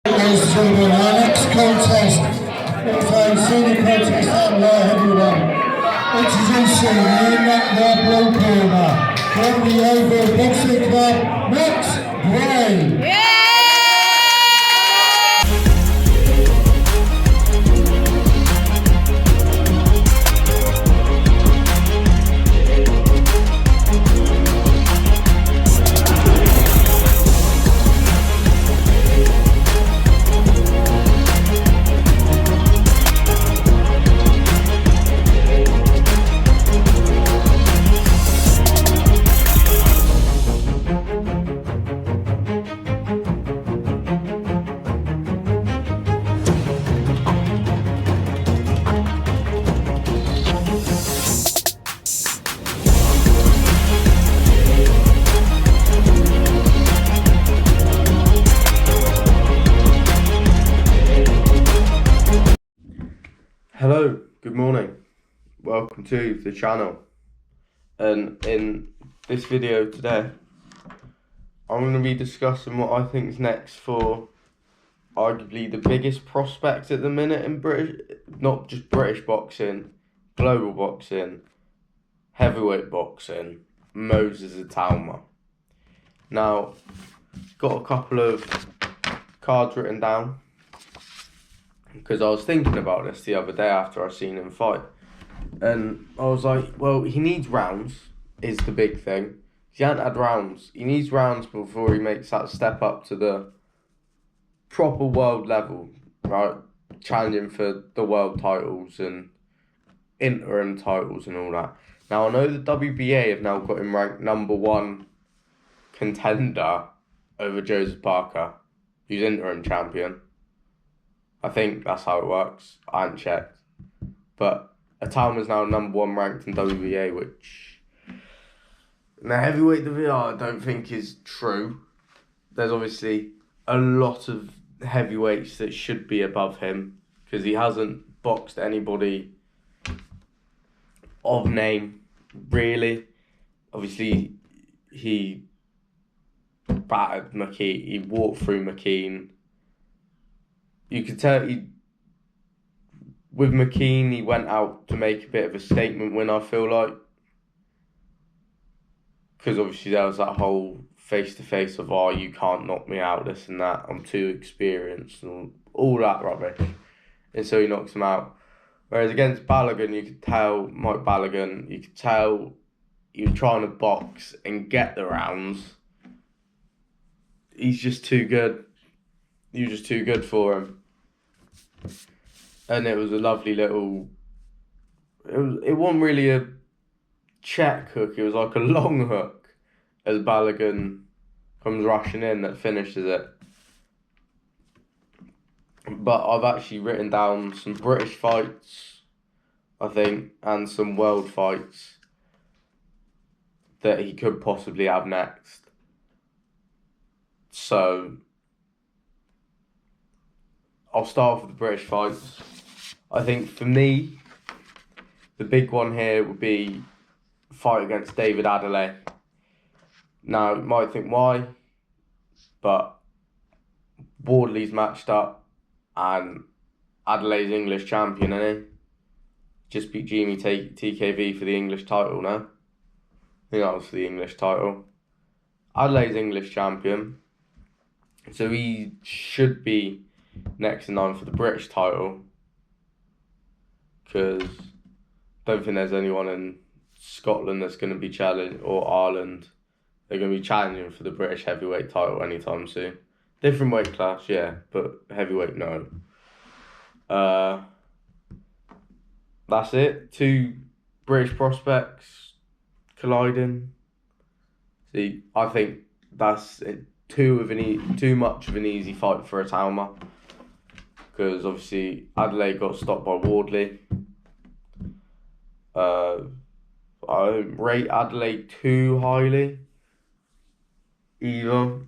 Ladies and gentlemen, our next contest is a senior contest at light heavyweight. Introducing the Itauma from the Oval Boxing Club, Max Bray. Hello, good morning, welcome to the channel, and in this video today I'm going to be discussing what I think is next for arguably the biggest prospect at the minute in British, not just British boxing, global boxing, heavyweight boxing, Moses Itauma. Now, got a couple of cards written down, because I was thinking about this the other day after I seen him fight. And I was like, well, he needs rounds, is the big thing. He hasn't had rounds. He needs rounds before he makes that step up to the proper world level, right? Challenging for the world titles and interim titles and all that. Now, I know the WBA have now got him ranked #1 contender over Joseph Parker, who's interim champion. I think that's how it works. I haven't checked. But Itauma's now #1 ranked in WBA, which in the heavyweight division I don't think is true. There's obviously a lot of heavyweights that should be above him, because he hasn't boxed anybody of name, really. Obviously, he battered McKean. He walked through McKean. You could tell with McKean, he went out to make a bit of a statement win, I feel like. Because obviously there was that whole face-to-face of, oh, you can't knock me out, this and that, I'm too experienced, and all that rubbish. And so he knocks him out. Whereas against Balogun, you could tell, Mike Balogun, you could tell he was trying to box and get the rounds. He's just too good. He was just too good for him. And it was a lovely little... It wasn't really a check hook. It was like a long hook as Balogun comes rushing in that finishes it. But I've actually written down some British fights, I think, and some world fights that he could possibly have next. So I'll start off with the British fights. I think for me, the big one here would be fight against David Adelaide. Now, you might think why, but Wardley's matched up and Adelaide's English champion, isn't he? Just beat Jimmy TKV for the English title now. I think that was for the English title. Adelaide's English champion, so he should be next in line for the British title, because I don't think there's anyone in Scotland that's going to be challenging, or Ireland, they're going to be challenging for the British heavyweight title anytime soon. Different weight class, yeah, but heavyweight, no. That's it. 2 British prospects colliding. See, I think that's too much of an easy fight for Itauma, because obviously Adelaide got stopped by Wardley. I don't rate Adelaide too highly either,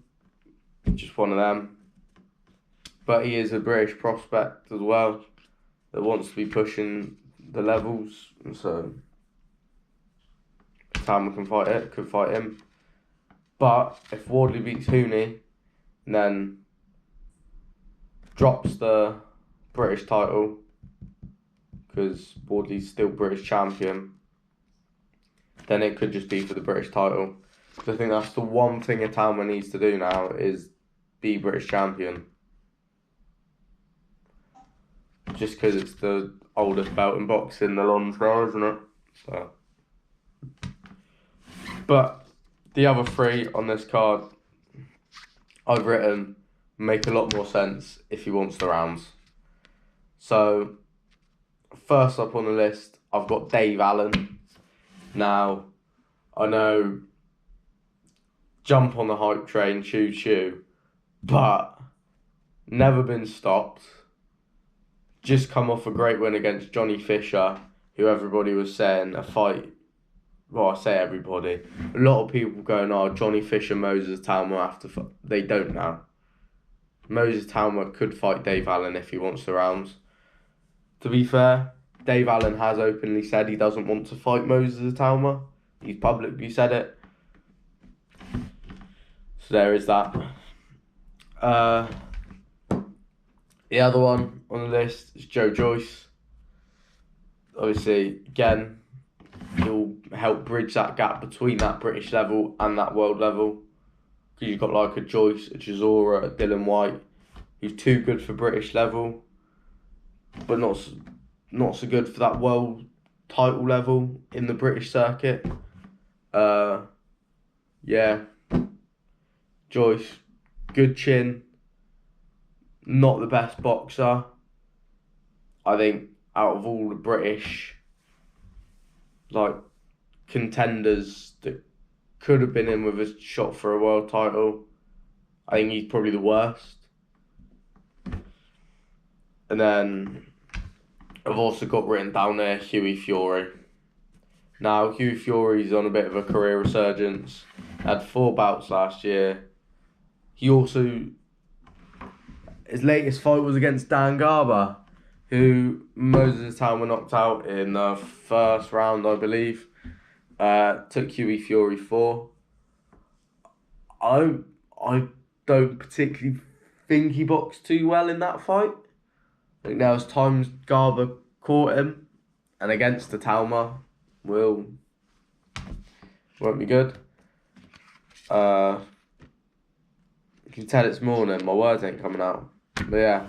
just one of them. But he is a British prospect as well that wants to be pushing the levels, and so Itauma could fight him. But if Wardley beats Hooney, then drops the British title, because Wardley's still British champion, then it could just be for the British title. So I think that's the one thing Itauma needs to do now, is be British champion. Just because it's the oldest belt in boxing, the Lonsdale, isn't it? So, but the other three on this card, I've written, make a lot more sense if he wants the rounds. So, first up on the list, I've got Dave Allen. Now, I know, jump on the hype train, shoo, but never been stopped. Just come off a great win against Johnny Fisher, who everybody was saying a fight. Well, I say everybody. A lot of people going, oh, Johnny Fisher, Moses Itauma after. They don't now. Moses Itauma could fight Dave Allen if he wants the rounds. To be fair, Dave Allen has openly said he doesn't want to fight Moses Itauma. He's publicly said it. So there is that. The other one on the list is Joe Joyce. Obviously, again, he'll help bridge that gap between that British level and that world level. Because you've got like a Joyce, a Chisora, a Dylan White. He's too good for British level, but not so good for that world title level in the British circuit. Yeah. Joyce, good chin. Not the best boxer. I think out of all the British contenders that could have been in with a shot for a world title, I think he's probably the worst. And then I've also got written down there Hughie Fury. Now, Hughie Fury's on a bit of a career resurgence. Had 4 bouts last year. He also, his latest fight was against Dan Garber, who Moses Itauma knocked out in the first round, I believe. Took Hughie Fury 4. I don't particularly think he boxed too well in that fight. I think there was times Garber caught him, and against Itauma won't be good. You can tell it's morning, my words ain't coming out. But yeah,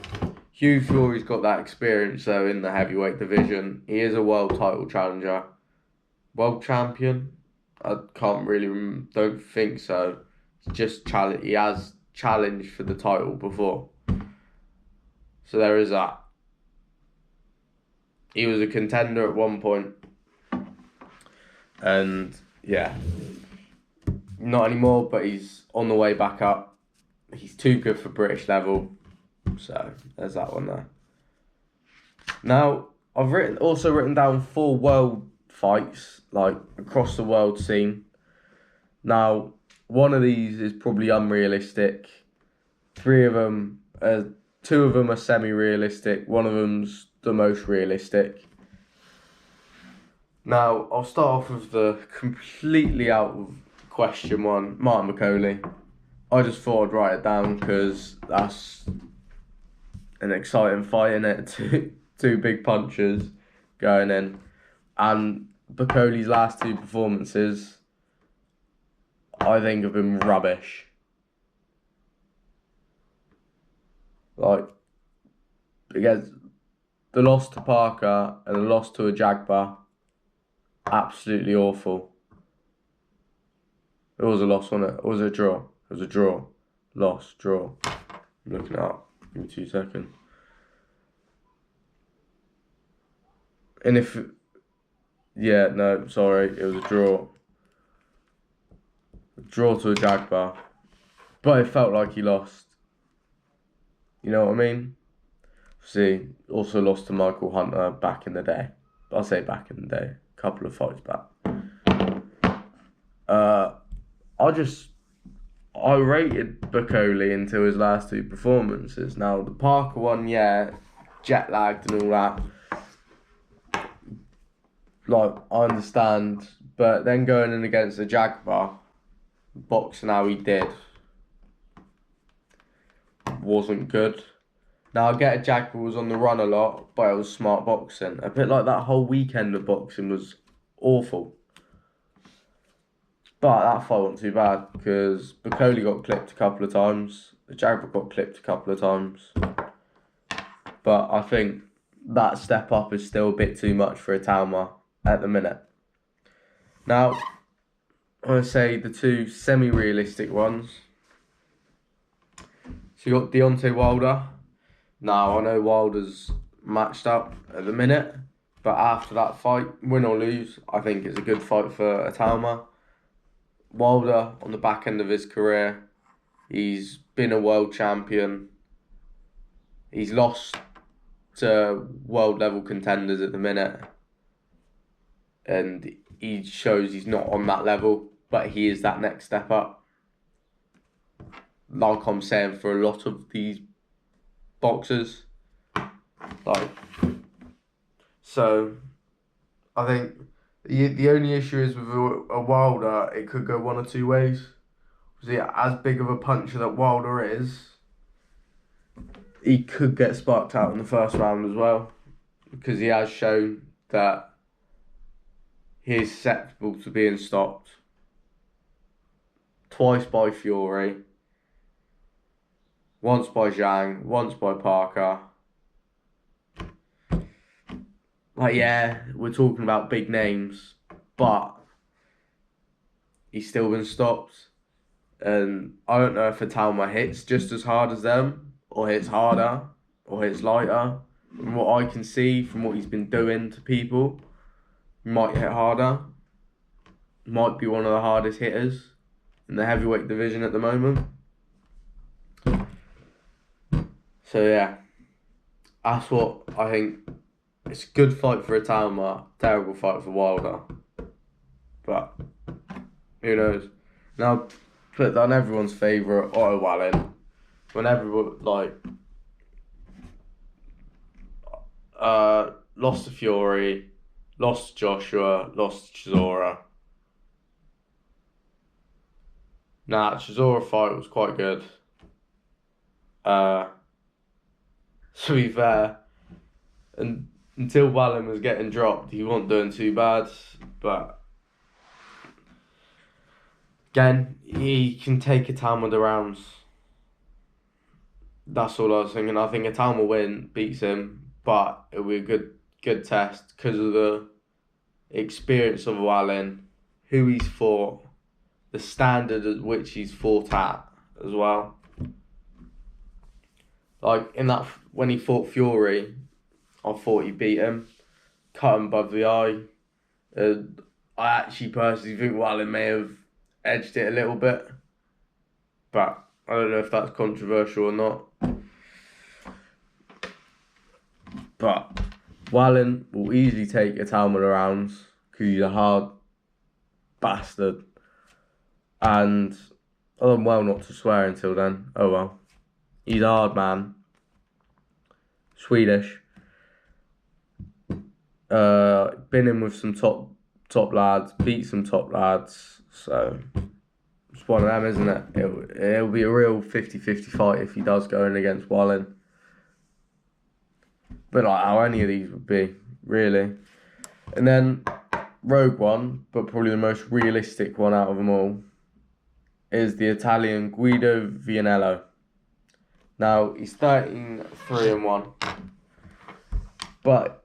Hugh Fury's got that experience though in the heavyweight division. He is a world title challenger. World champion? I don't think so. It's just he has challenged for the title before. So there is that. He was a contender at one point. And yeah, not anymore, but he's on the way back up. He's too good for British level. So there's that one there. Now, I've also written down 4 world fights, across the world scene. Now, one of these is probably unrealistic. 2 of them are semi-realistic. One of them's the most realistic. Now, I'll start off with the completely out of question one, Martin McCauley. I just thought I'd write it down because that's an exciting fight, innit? Two big punches going in. And McCauley's last 2 performances, I think, have been rubbish. Against the loss to Parker and the loss to a Jagba, absolutely awful. It was a loss, wasn't it? It was a draw. It was a draw. Loss, draw. I'm looking it up. Give me 2 seconds. And it was a draw. A draw to a Jagba. But it felt like he lost. You know what I mean? See, also lost to Michael Hunter back in the day. I'll say back in the day. A couple of fights back. I rated McCauley until his last 2 performances. Now, the Parker one, yeah, jet lagged and all that. I understand. But then going in against the Jagba, boxing how he did, wasn't good. Now, I get Jaguar was on the run a lot, but it was smart boxing. A bit like that whole weekend of boxing was awful. But that fight wasn't too bad because Bacoli got clipped a couple of times. The Jaguar got clipped a couple of times. But I think that step up is still a bit too much for Itauma at the minute. Now, I want to say the two semi-realistic ones. So you got Deontay Wilder. Now, I know Wilder's matched up at the minute, but after that fight, win or lose, I think it's a good fight for Itauma. Wilder, on the back end of his career, he's been a world champion. He's lost to world level contenders at the minute, and he shows he's not on that level, but he is that next step up. Like I'm saying for a lot of these boxers. So I think the only issue is with a Wilder, it could go one or two ways. See, as big of a puncher that Wilder is, he could get sparked out in the first round as well, because he has shown that he's susceptible to being stopped. Twice by Fury, once by Zhang, once by Parker. Yeah, we're talking about big names, but he's still been stopped. And I don't know if Itauma hits just as hard as them, or hits harder, or hits lighter. From what I can see, from what he's been doing to people, he might hit harder. Might be one of the hardest hitters in the heavyweight division at the moment. So yeah, that's what I think. It's a good fight for Itauma, terrible fight for Wilder. But who knows? Now, put on everyone's favourite, Otto Wallin. When everyone lost to Fury, lost to Joshua, lost to Chisora. Nah, Chisora fight was quite good. To be fair, and until Wallin was getting dropped, he wasn't doing too bad. But again, he can take Itauma the rounds. That's all I was thinking. I think Itauma beats him, but it'll be a good test because of the experience of Wallin, who he's fought, the standard at which he's fought at as well. Like when he fought Fury, I thought he beat him, cut him above the eye. I actually personally think Wallin may have edged it a little bit, but I don't know if that's controversial or not. But Wallin will easily take Itauma rounds because he's a hard bastard. And I've done well not to swear until then. Oh well. He's a hard man. Swedish. Been in with some top lads, beat some top lads. So it's one of them, isn't it? It'll be a real 50-50 fight if he does go in against Wallin. But like how any of these would be, really. And then rogue one, but probably the most realistic one out of them all, is the Italian Guido Vianello. Now, he's 13-3-1. But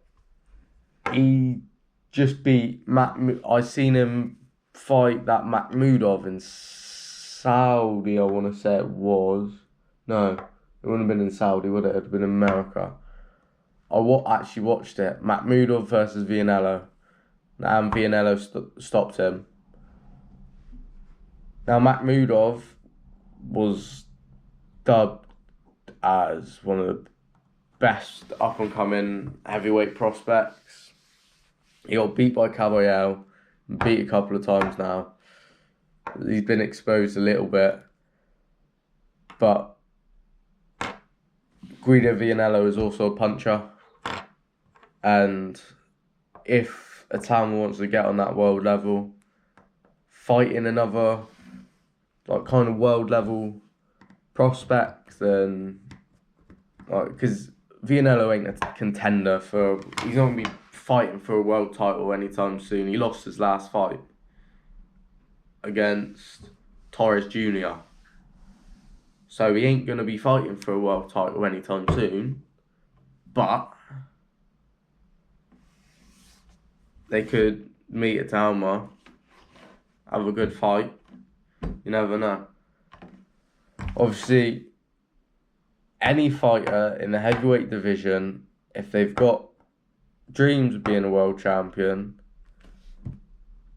he just beat I seen him fight that Makhmudov in Saudi, I want to say it was. No, it wouldn't have been in Saudi, would it? It would have been in America. I actually watched it. Makhmudov versus Vianello. And Vianello stopped him. Now, Makhmudov was dubbed as one of the best up-and-coming heavyweight prospects. He got beat by Caballero, beat a couple of times now. He's been exposed a little bit. But Guido Vianello is also a puncher. And if Itauma wants to get on that world level, fighting another kind of world level prospect, then Because Vianello ain't a contender for. He's not gonna be fighting for a world title anytime soon. He lost his last fight against Torres Jr. So he ain't gonna be fighting for a world title anytime soon. But they could meet at Itauma, have a good fight. You never know. Obviously, any fighter in the heavyweight division, if they've got dreams of being a world champion,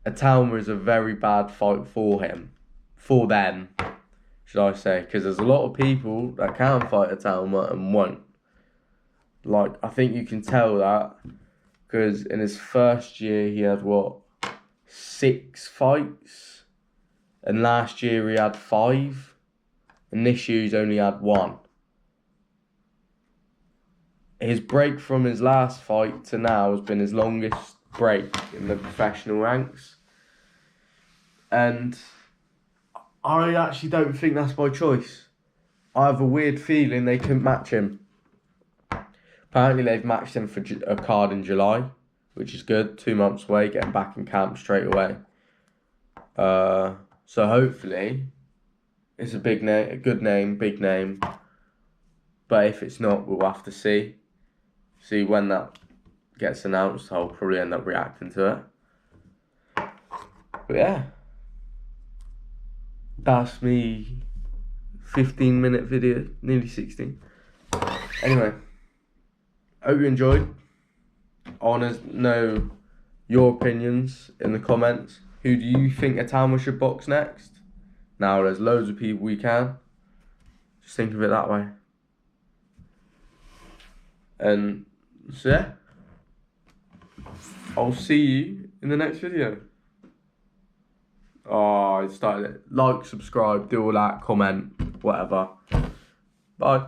Itauma is a very bad fight for him. For them, should I say. Because there's a lot of people that can fight Itauma and won't. Like, I think you can tell that. Because in his first year, he had, 6 fights? And last year, he had 5. And this year, he's only had 1. His break from his last fight to now has been his longest break in the professional ranks. And I actually don't think that's by choice. I have a weird feeling they couldn't match him. Apparently they've matched him for a card in July, which is good. 2 months away, getting back in camp straight away. So hopefully it's a big name, a good name, big name. But if it's not, we'll have to see. See when that gets announced. I'll probably end up reacting to it. But yeah, that's me. 15-minute video, nearly 16. Anyway, hope you enjoyed. I want to know your opinions in the comments. Who do you think Itauma should box next? Now there's loads of people we can. Just think of it that way. And so yeah, I'll see you in the next video. Oh, I started it. Like, subscribe, do all that, comment, whatever. Bye.